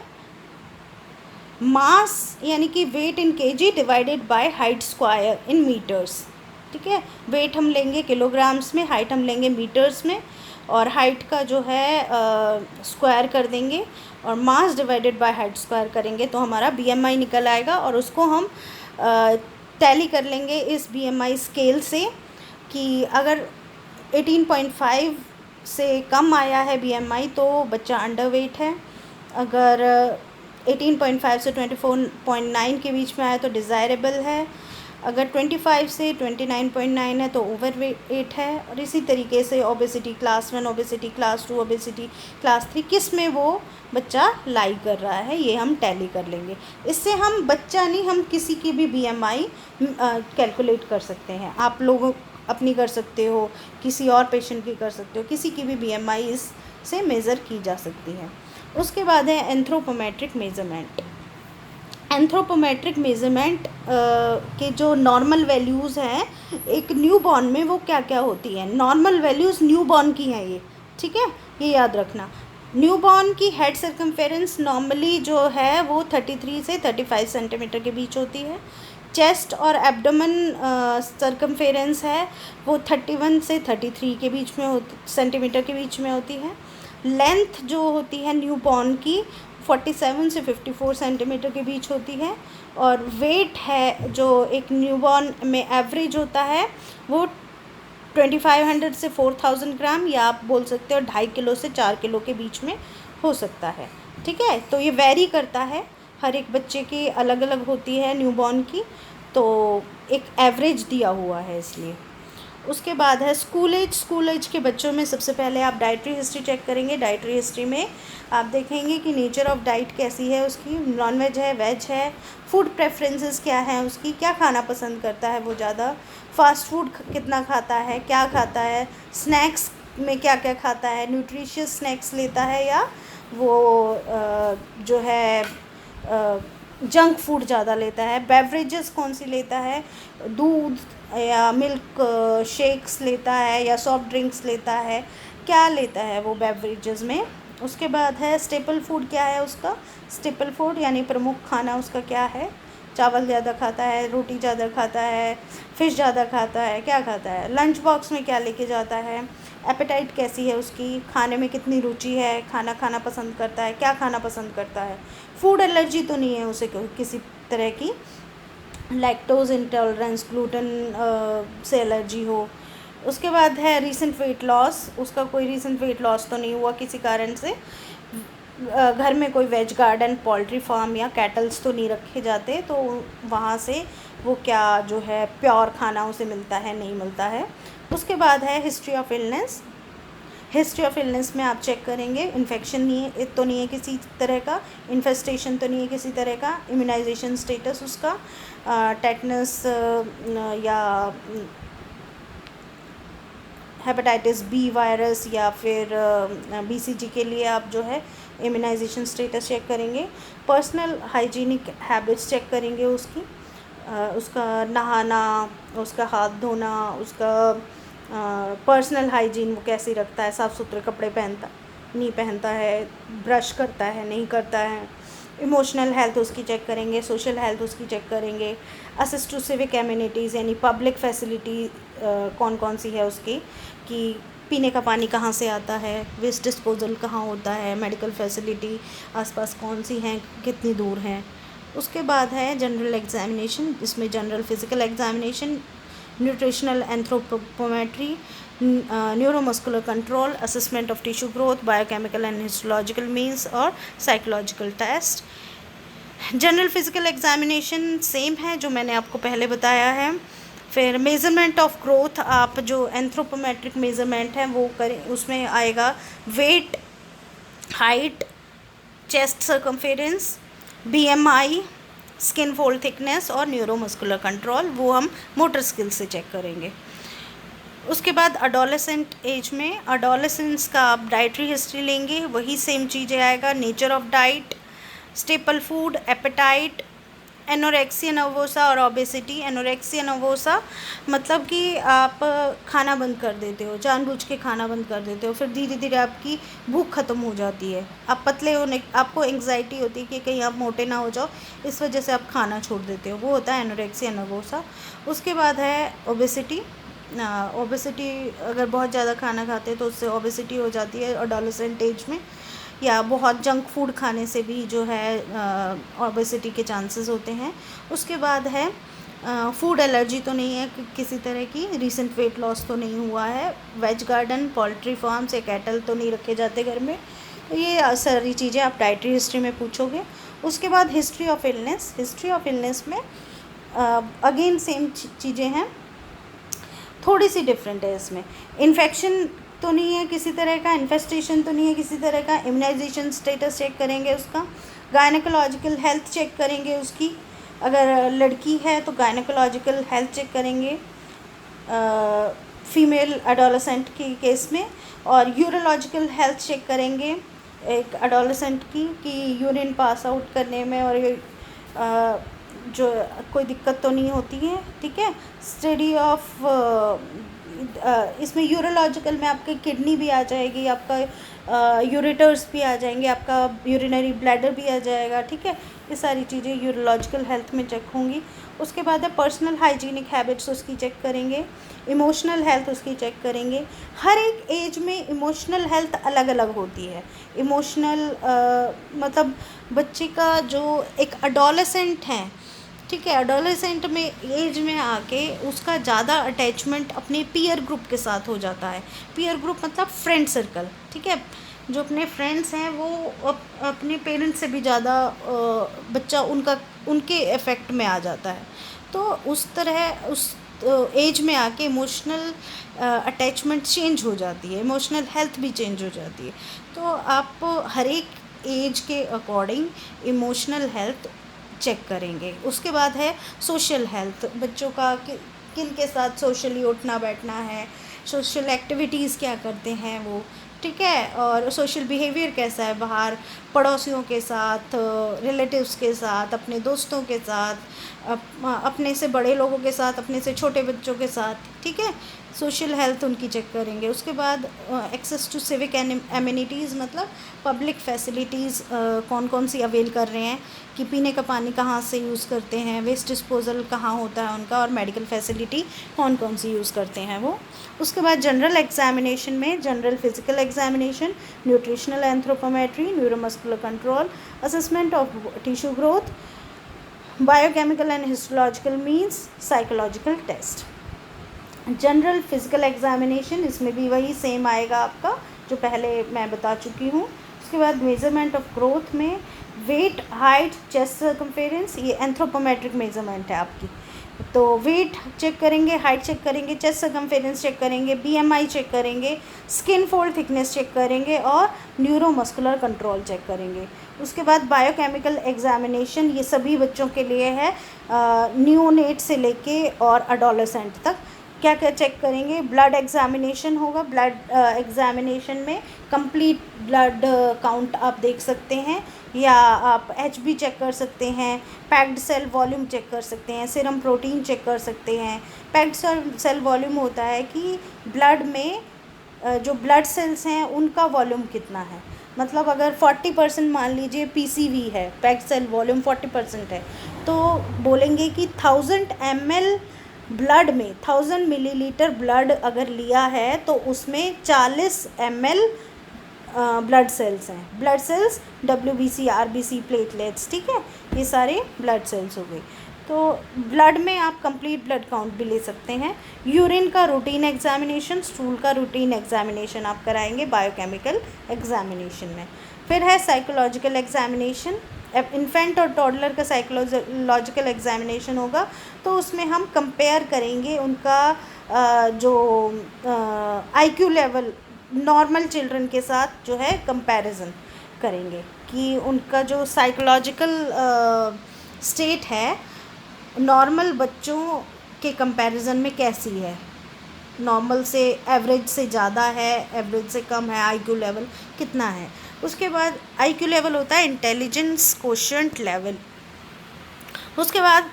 मास यानी कि weight in KG divided by height square in metres, ठीक है। वेट हम लेंगे किलोग्राम्स में, हाइट हम लेंगे मीटर्स में, और हाइट का जो है स्क्वायर कर देंगे और mass divided by height square करेंगे तो हमारा BMI निकल आएगा। और उसको हम टैली कर लेंगे इस BMI स्केल से कि अगर 18.5 से कम आया है BMI तो बच्चा अंडरवेट है, अगर 18.5 से 24.9 के बीच में आया तो डिज़ायरेबल है, अगर 25 से 29.9 है तो ओवरवेट है। और इसी तरीके से obesity class 1, obesity class 2, obesity class 3 किस में वो बच्चा लाई कर रहा है, ये हम टैली कर लेंगे। इससे हम बच्चा नहीं, हम किसी की भी BMI कैलकुलेट कर सकते हैं। आप लोग अपनी कर सकते हो, किसी और पेशेंट की कर सकते हो, किसी की भी BMI इससे मेज़र की जा सकती है। उसके बाद है एंथ्रोपोमेट्रिक मेज़रमेंट। एंथ्रोपोमेट्रिक मेज़रमेंट के जो नॉर्मल वैल्यूज़ हैं एक न्यू बॉर्न में, वो क्या क्या होती हैं। नॉर्मल वैल्यूज़ न्यू बॉर्न की हैं ये, ठीक है, ये याद रखना। न्यूबॉर्न की हेड सर्कमफेरेंस नॉर्मली जो है वो 33 से 35 सेंटीमीटर के बीच होती है। चेस्ट और एब्डोमेन सर्कमफेरेंस है वो 31 से 33 के बीच में सेंटीमीटर के बीच में होती है। लेंथ जो होती है न्यूबॉर्न की 47 से 54 सेंटीमीटर के बीच होती है। और वेट है जो एक न्यूबॉर्न में एवरेज होता है वो 2500 से 4000 ग्राम, या आप बोल सकते हो 2.5 किलो से 4 किलो के बीच में हो सकता है। ठीक है, तो ये वेरी करता है, हर एक बच्चे की अलग अलग होती है न्यूबॉर्न की, तो एक एवरेज दिया हुआ है इसलिए। उसके बाद है स्कूल एज के बच्चों में सबसे पहले आप डाइटरी हिस्ट्री चेक करेंगे। डाइटरी हिस्ट्री में आप देखेंगे कि नेचर ऑफ डाइट कैसी है उसकी, नॉन वेज है, वेज है, फूड प्रेफरेंसेस क्या है उसकी, क्या खाना पसंद करता है वो ज़्यादा, फास्ट फूड कितना खाता है, क्या खाता है, स्नैक्स में क्या क्या खाता है, न्यूट्रिशियस स्नैक्स लेता है या वो जो है जंक फूड ज़्यादा लेता है, बेवरेजेस कौन सी लेता है, दूध या मिल्क शेक्स लेता है या सॉफ्ट ड्रिंक्स लेता है, क्या लेता है वो बेवरेजेस में। उसके बाद है स्टेपल फूड क्या है उसका, स्टेपल फूड यानी प्रमुख खाना उसका क्या है, चावल ज़्यादा खाता है, रोटी ज़्यादा खाता है, फ़िश ज़्यादा खाता है, क्या खाता है, लंच बॉक्स में क्या लेके जाता है, एपेटाइट कैसी है उसकी, खाने में कितनी रुचि है, खाना खाना पसंद करता है, क्या खाना पसंद करता है, फूड एलर्जी तो नहीं है उसे किसी तरह की, लैक्टोज इंटॉलरेंस, ग्लूटेन से एलर्जी हो। उसके बाद है रीसेंट वेट लॉस, उसका कोई रीसेंट वेट लॉस तो नहीं हुआ किसी कारण से, घर में कोई वेज गार्डन, पोल्ट्री फार्म या कैटल्स तो नहीं रखे जाते, तो वहाँ से वो क्या जो है प्योर खाना उसे मिलता है, नहीं मिलता है। उसके बाद है history of illness. History of illness में आप चेक करेंगे इन्फेक्शन नहीं है किसी तरह का, इन्फेस्टेशन तो नहीं है किसी तरह का, इम्यूनाइजेशन स्टेटस उसका टेटनस या हेपेटाइटिस बी वायरस या फिर बीसीजी के लिए आप जो है इम्यूनाइजेशन स्टेटस चेक करेंगे। पर्सनल हाइजीनिक हैबिट्स चेक करेंगे उसकी, उसका नहाना, उसका हाथ धोना, उसका पर्सनल हाइजीन वो कैसे रखता है, साफ़ सुथरे कपड़े पहनता नहीं पहनता है, ब्रश करता है नहीं करता है। इमोशनल हेल्थ उसकी चेक करेंगे, सोशल हेल्थ उसकी चेक करेंगे, असिस्ट टू सिविक एम्यूनिटीज़ यानी पब्लिक फैसिलिटी कौन कौन सी है उसकी, कि पीने का पानी कहाँ से आता है, वेस्ट डिस्पोजल कहाँ होता है, मेडिकल फैसिलिटी आसपास कौन सी हैं, कितनी दूर हैं। उसके बाद है जनरल एग्जामिनेशन, जिसमें general physical examination, nutritional anthropometry, neuromuscular control, assessment of tissue growth, biochemical and histological means और psychological test. General physical examination same है जो मैंने आपको पहले बताया है। फिर मेज़रमेंट ऑफ ग्रोथ, आप जो एंथ्रोपोमेट्रिक मेज़रमेंट है वो करें, उसमें आएगा weight, height, chest circumference, BMI, skin fold thickness और न्यूरोमस्कुलर कंट्रोल, वो हम मोटर स्किल से चेक करेंगे। उसके बाद अडोलेसेंट एज में, अडोलेसेंस का आप डाइटरी हिस्ट्री लेंगे, वही सेम चीज़ें आएगा, nature of diet, staple food, appetite, anorexia nervosa और ओबेसिटी। एनोरेक्सिया नर्वोसा मतलब कि आप खाना बंद कर देते हो, जानबूझ के खाना बंद कर देते हो, फिर धीरे धीरे आपकी भूख ख़त्म हो जाती है, आप पतले होने, आपको एंग्जाइटी होती है कि कहीं आप मोटे ना हो जाओ, इस वजह से आप खाना छोड़ देते हो, वो होता है एनोरेक्सिया नर्वोसा। उसके बाद है ओबेसिटी। ओबेसिटी अगर बहुत ज़्यादा खाना खाते हैं तो उससे ओबेसिटी हो जाती है एडोलेसेंट एज में, या बहुत जंक फूड खाने से भी जो है ओबेसिटी के चांसेस होते हैं। उसके बाद है फूड एलर्जी तो नहीं है किसी तरह की, रीसेंट वेट लॉस तो नहीं हुआ है, वेज गार्डन, पोल्ट्री फार्म से कैटल तो नहीं रखे जाते घर में, तो ये सारी चीज़ें आप डाइटरी हिस्ट्री में पूछोगे। उसके बाद history of illness. History of illness में अगेन सेम चीज़ें हैं, थोड़ी सी डिफरेंट है इसमें, इन्फेक्शन तो नहीं है किसी तरह का, इन्फेस्टेशन तो नहीं है किसी तरह का, इम्यूनाइजेशन स्टेटस चेक करेंगे उसका, गायनेकोलॉजिकल हेल्थ चेक करेंगे उसकी, अगर लड़की है तो गायनेकोलॉजिकल हेल्थ चेक करेंगे फीमेल एडोलेसेंट की केस में, और यूरोलॉजिकल हेल्थ चेक करेंगे एक एडोलेसेंट की, कि यूरिन पास आउट करने में और जो कोई दिक्कत तो नहीं होती है। ठीक है, स्टडी ऑफ इसमें यूरोलॉजिकल में आपकी किडनी भी आ जाएगी, आपका यूरेटर्स भी आ जाएंगे, आपका यूरिनरी ब्लैडर भी आ जाएगा, ठीक है। ये सारी चीज़ें यूरोलॉजिकल हेल्थ में चेक होंगी। उसके बाद है पर्सनल हाइजीनिक हैबिट्स, उसकी चेक करेंगे। इमोशनल हेल्थ उसकी चेक करेंगे। हर एक एज में इमोशनल हेल्थ अलग अलग होती है। इमोशनल मतलब बच्चे का जो एक अडोलेसेंट है, ठीक है, एडोलेसेंट में एज में आके उसका ज़्यादा अटैचमेंट अपने पीयर ग्रुप के साथ हो जाता है। पीयर ग्रुप मतलब फ्रेंड सर्कल, ठीक है। जो अपने फ्रेंड्स हैं वो अपने पेरेंट्स से भी ज़्यादा बच्चा उनके इफ़ेक्ट में आ जाता है। तो उस तरह उस एज में आके इमोशनल अटैचमेंट चेंज हो जाती है, इमोशनल हेल्थ भी चेंज हो जाती है। तो आप हर एक एज के अकॉर्डिंग इमोशनल हेल्थ चेक करेंगे। उसके बाद है सोशल हेल्थ, बच्चों का किन के साथ सोशली उठना बैठना है, सोशल एक्टिविटीज़ क्या करते हैं वो, ठीक है, और सोशल बिहेवियर कैसा है बाहर, पड़ोसियों के साथ, रिलेटिव्स के साथ, अपने दोस्तों के साथ, अपने से बड़े लोगों के साथ, अपने से छोटे बच्चों के साथ, ठीक है। सोशल हेल्थ उनकी चेक करेंगे। उसके बाद एक्सेस टू सिविक एमिनिटीज़ मतलब पब्लिक फैसिलिटीज़ कौन कौन सी अवेल कर रहे हैं, कि पीने का पानी कहाँ से यूज़ करते हैं, वेस्ट डिस्पोजल कहाँ होता है उनका, और मेडिकल फैसिलिटी कौन कौन सी यूज़ करते हैं वो। उसके बाद जनरल एग्जामिनेशन में general physical examination, nutritional anthropometry, neuromuscular control, assessment of tissue growth, biochemical and histological means, psychological test. General physical examination, इसमें भी वही सेम आएगा आपका जो पहले मैं बता चुकी हूँ। उसके बाद मेजरमेंट ऑफ ग्रोथ में वेट, हाइट, चेस्ट सर्कमफेरेंस, ये एंथ्रोपोमेट्रिक मेजरमेंट है आपकी। तो वेट चेक करेंगे, हाइट चेक करेंगे, चेस्ट सर्कमफेरेंस चेक करेंगे, बीएमआई चेक करेंगे, स्किन फोल्ड थिकनेस चेक करेंगे और न्यूरोमस्कुलर कंट्रोल चेक करेंगे। उसके बाद बायोकेमिकल एग्जामिनेशन, ये सभी बच्चों के लिए है, न्यूनेट से लेके और अडोलेसेंट तक। क्या क्या चेक करेंगे, ब्लड एग्जामिनेशन होगा। ब्लड एग्जामिनेशन में कंप्लीट ब्लड काउंट आप देख सकते हैं, या आप एचबी चेक कर सकते हैं, पैक्ड सेल वॉल्यूम चेक कर सकते हैं, सीरम प्रोटीन चेक कर सकते हैं। पैक्ड सेल वॉल्यूम होता है कि ब्लड में जो ब्लड सेल्स हैं उनका वॉल्यूम कितना है, मतलब अगर 40% मान लीजिए पीसीवी है, पैक्ड सेल वॉल्यूम 40% है, तो बोलेंगे कि 1000 ml ब्लड में 1000 मिलीलीटर ब्लड अगर लिया है तो उसमें 40 ml ब्लड सेल्स हैं। Blood cells WBC, RBC, platelets, ठीक है, ये सारे ब्लड सेल्स हो गए। तो ब्लड में आप कंप्लीट ब्लड काउंट भी ले सकते हैं। यूरिन का रूटीन एग्जामिनेशन, स्टूल का रूटीन एग्जामिनेशन आप कराएंगे बायोकेमिकल एग्जामिनेशन में। फिर है साइकोलॉजिकल एग्जामिनेशन, इन्फेंट और टॉडलर का साइकोलॉजिकल एग्जामिनेशन होगा। तो उसमें हम कंपेयर करेंगे उनका जो IQ लेवल नॉर्मल चिल्ड्रन के साथ जो है कंपैरिजन करेंगे कि उनका जो साइकोलॉजिकल स्टेट है नॉर्मल बच्चों के कंपैरिजन में कैसी है, नॉर्मल से एवरेज से ज़्यादा है, एवरेज से कम है, IQ लेवल कितना है। उसके बाद IQ लेवल होता है इंटेलिजेंस कोशेंट लेवल। उसके बाद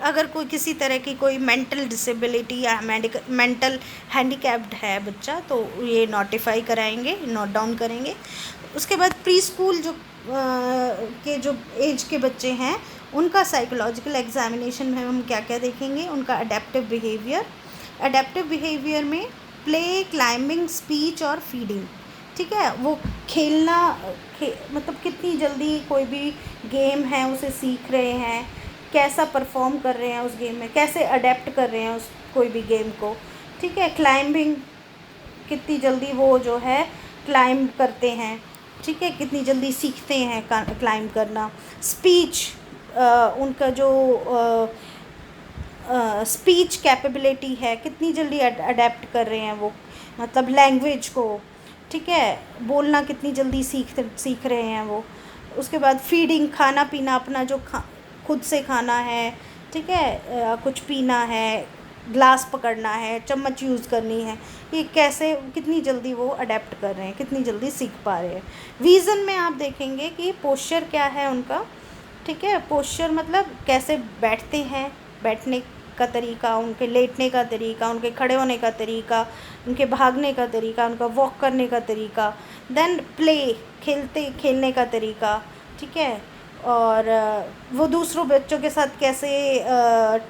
अगर कोई किसी तरह की कोई मेंटल डिसेबिलिटी या मेंटल हैंडीकैप्ड है बच्चा तो ये नोटिफाई कराएंगे, नोट डाउन करेंगे। उसके बाद प्री स्कूल के जो एज के बच्चे हैं उनका साइकोलॉजिकल एग्जामिनेशन में हम क्या क्या देखेंगे, उनका अडेप्टिव बिहेवियर। अडेप्टिव बिहेवियर में प्ले, क्लाइंबिंग, स्पीच और फीडिंग, ठीक है, वो खेलना मतलब कितनी जल्दी कोई भी गेम है उसे सीख रहे हैं, कैसा परफॉर्म कर रहे हैं उस गेम में, कैसे अडेप्ट कर रहे हैं उस कोई भी गेम को, ठीक है। क्लाइंबिंग, कितनी जल्दी वो जो है क्लाइंब करते हैं, ठीक है, कितनी जल्दी सीखते हैं क्लाइंब करना। स्पीच, उनका जो स्पीच कैपेबिलिटी है कितनी जल्दी अडेप्ट कर रहे हैं वो, मतलब लैंग्वेज को, ठीक है, बोलना कितनी जल्दी सीख रहे हैं वो। उसके बाद फीडिंग, खाना पीना, अपना जो खुद से खाना है, ठीक है, कुछ पीना है, ग्लास पकड़ना है, चम्मच यूज़ करनी है, ये कैसे कितनी जल्दी वो अडेप्ट कर रहे हैं, कितनी जल्दी सीख पा रहे हैं। विज़न में आप देखेंगे कि पोस्चर क्या है उनका, ठीक है, पोस्चर मतलब कैसे बैठते हैं, बैठने का तरीका, उनके लेटने का तरीका, उनके खड़े होने का तरीका, उनके भागने का तरीका, उनका वॉक करने का तरीका, देन प्ले, खेलने का तरीका, ठीक है। और वो दूसरों बच्चों के साथ कैसे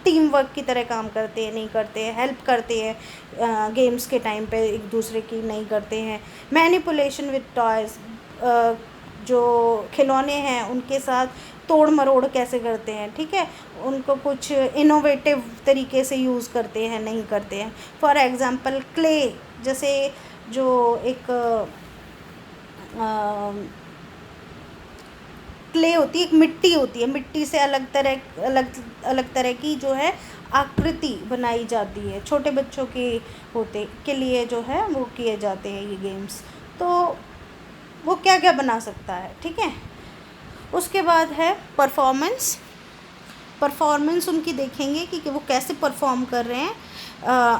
टीम वर्क की तरह काम करते हैं, नहीं करते हैं, हेल्प करते हैं गेम्स के टाइम पे एक दूसरे की, नहीं करते हैं। मैनिपुलेशन विद टॉयज़, जो खिलौने हैं उनके साथ तोड़ मरोड़ कैसे करते हैं, ठीक है, उनको कुछ इनोवेटिव तरीके से यूज़ करते हैं, नहीं करते हैं। फॉर एग्ज़ाम्पल क्ले, जैसे जो एक क्ले होती है, एक मिट्टी होती है, मिट्टी से अलग तरह की जो है आकृति बनाई जाती है, छोटे बच्चों के लिए जो है वो किए जाते हैं ये गेम्स। तो वो क्या क्या बना सकता है, ठीक है। उसके बाद है परफॉर्मेंस उनकी देखेंगे कि वो कैसे परफॉर्म कर रहे हैं।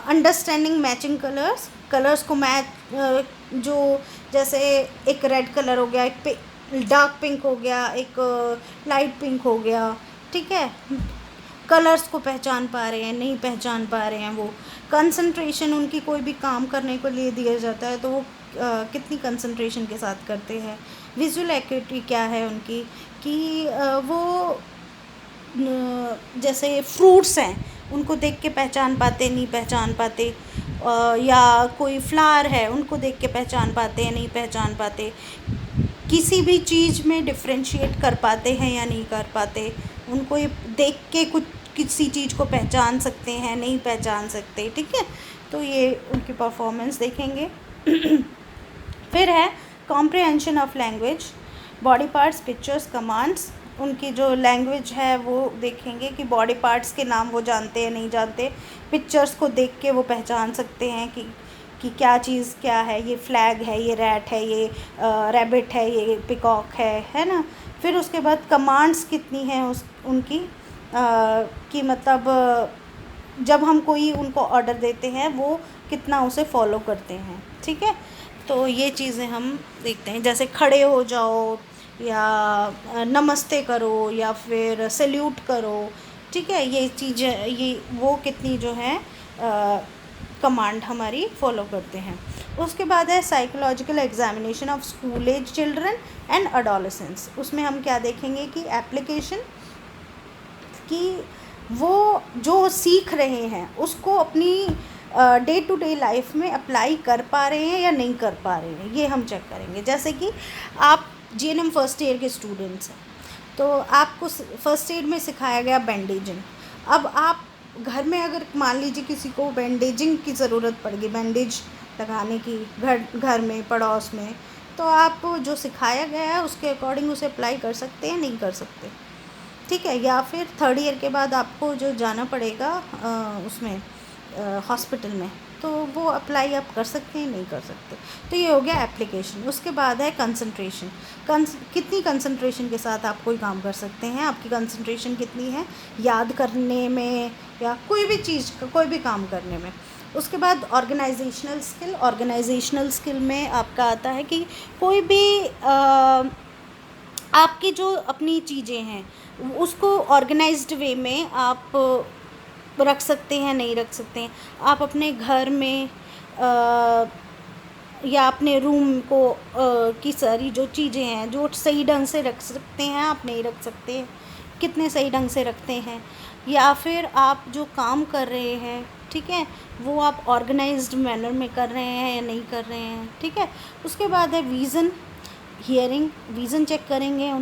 अंडरस्टैंडिंग मैचिंग कलर्स को मैच, जो जैसे एक रेड कलर हो गया, एक डार्क पिंक हो गया, एक लाइट पिंक हो गया, ठीक है। कलर्स को पहचान पा रहे हैं, नहीं पहचान पा रहे हैं वो। कंसंट्रेशन, उनकी कोई भी काम करने को लिए दिया जाता है तो वो कितनी कंसंट्रेशन के साथ करते हैं। विजुअल एक्यूटी क्या है उनकी, कि वो जैसे फ्रूट्स हैं उनको देख के पहचान पाते, नहीं पहचान पाते, या कोई फ्लावर है उनको देख के पहचान पाते हैं, नहीं पहचान पाते। किसी भी चीज़ में डिफ्रेंशिएट कर पाते हैं या नहीं कर पाते, उनको ये देख के कुछ किसी चीज़ को पहचान सकते हैं, नहीं पहचान सकते, ठीक है। तो ये उनकी परफॉर्मेंस देखेंगे। फिर है comprehension of language, body parts, pictures, commands, उनकी जो लैंग्वेज है वो देखेंगे कि बॉडी पार्ट्स के नाम वो जानते हैं, नहीं जानते। पिक्चर्स को देख के वो पहचान सकते हैं कि क्या चीज़ क्या है, ये फ्लैग है, ये रैट है, ये रैबिट है, ये पिकॉक है ना। फिर उसके बाद कमांड्स कितनी हैं उनकी, कि मतलब जब हम कोई उनको ऑर्डर देते हैं वो कितना उसे फॉलो करते हैं, ठीक है। तो ये चीज़ें हम देखते हैं, जैसे खड़े हो जाओ या नमस्ते करो या फिर सैल्यूट करो, ठीक है। ये चीज़ें, ये वो कितनी जो है कमांड हमारी फॉलो करते हैं। उसके बाद है psychological examination of school age children and adolescence. उसमें हम क्या देखेंगे कि एप्लीकेशन, कि वो जो सीख रहे हैं उसको अपनी डे टू डे लाइफ में अप्लाई कर पा रहे हैं या नहीं कर पा रहे हैं, ये हम चेक करेंगे। जैसे कि आप जीएनएम फर्स्ट ईयर के स्टूडेंट्स हैं तो आपको फर्स्ट एड में सिखाया गया बैंडेजिंग। अब आप घर में अगर मान लीजिए किसी को बैंडेजिंग की ज़रूरत पड़ गई, बैंडेज लगाने की घर में पड़ोस में, तो आप जो सिखाया गया है उसके अकॉर्डिंग उसे अप्लाई कर सकते हैं, नहीं कर सकते, ठीक है। या फिर थर्ड ईयर के बाद आपको जो जाना पड़ेगा उसमें हॉस्पिटल में, तो वो अप्लाई आप कर सकते हैं, नहीं कर सकते। तो ये हो गया एप्लीकेशन। उसके बाद है कंसंट्रेशन, कितनी कंसंट्रेशन के साथ आप कोई काम कर सकते हैं, आपकी कंसंट्रेशन कितनी है याद करने में या कोई भी चीज़ का, कोई भी काम करने में। उसके बाद ऑर्गेनाइजेशनल स्किल में आपका आता है कि कोई भी आपकी जो अपनी चीज़ें हैं उसको ऑर्गेनाइज्ड वे में आप रख सकते हैं, नहीं रख सकते हैं। आप अपने घर में या अपने रूम को की सारी जो चीज़ें हैं जो सही ढंग से रख सकते हैं, आप नहीं रख सकते, कितने सही ढंग से रखते हैं। या फिर आप जो काम कर रहे हैं, ठीक है, वो आप ऑर्गेनाइज्ड मैनर में कर रहे हैं या नहीं कर रहे हैं, ठीक है। उसके बाद है विज़न, हियरिंग, विज़न चेक करेंगे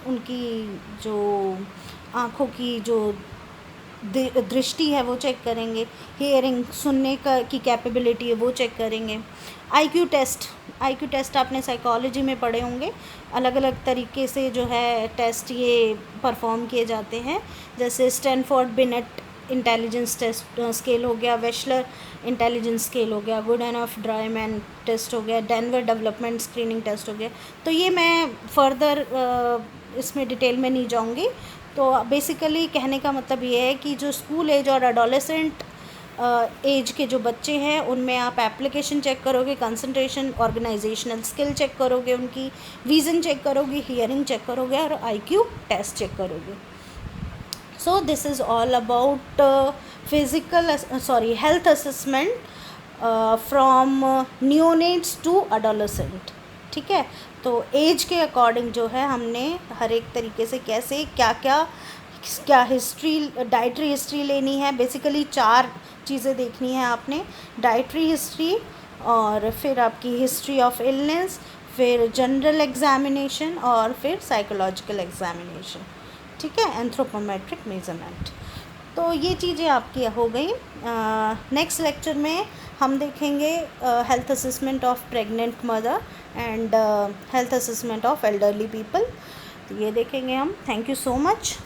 उनकी जो आँखों की जो दृष्टि है वो चेक करेंगे। हियरिंग, सुनने की कैपेबिलिटी है वो चेक करेंगे। आईक्यू टेस्ट आपने साइकोलॉजी में पढ़े होंगे, अलग अलग तरीके से जो है टेस्ट ये परफॉर्म किए जाते हैं। जैसे Stanford Binet intelligence test scale हो गया, वेशलर इंटेलिजेंस स्केल हो गया, गुड एनफ ड्राइमैन टेस्ट हो गया, डेनवर डेवलपमेंट स्क्रीनिंग टेस्ट हो गया। तो ये मैं फर्दर इसमें डिटेल में नहीं जाऊंगी। तो बेसिकली कहने का मतलब ये है कि जो स्कूल एज और एडोलेसेंट एज के जो बच्चे हैं उनमें आप एप्लीकेशन चेक करोगे, कंसंट्रेशन, ऑर्गेनाइजेशनल स्किल चेक करोगे, उनकी विज़न चेक करोगे, हियरिंग चेक करोगे और आईक्यू टेस्ट चेक करोगे। So this is all about health assessment from neonates to adolescent, ठीक है। तो एज के अकॉर्डिंग जो है हमने हर एक तरीके से कैसे क्या क्या हिस्ट्री, डाइटरी हिस्ट्री लेनी है। बेसिकली 4 चीज़ें देखनी है आपने, डाइटरी हिस्ट्री, और फिर आपकी हिस्ट्री ऑफ इलनेस, फिर जनरल एग्जामिनेशन, और फिर साइकोलॉजिकल एग्जामिनेशन, ठीक है, एंथ्रोपोमेट्रिक मेजरमेंट। तो ये चीज़ें आपकी हो गई। नेक्स्ट लेक्चर में हम देखेंगे health assessment of pregnant mother and health assessment of elderly people, तो ये देखेंगे हम। Thank you so much.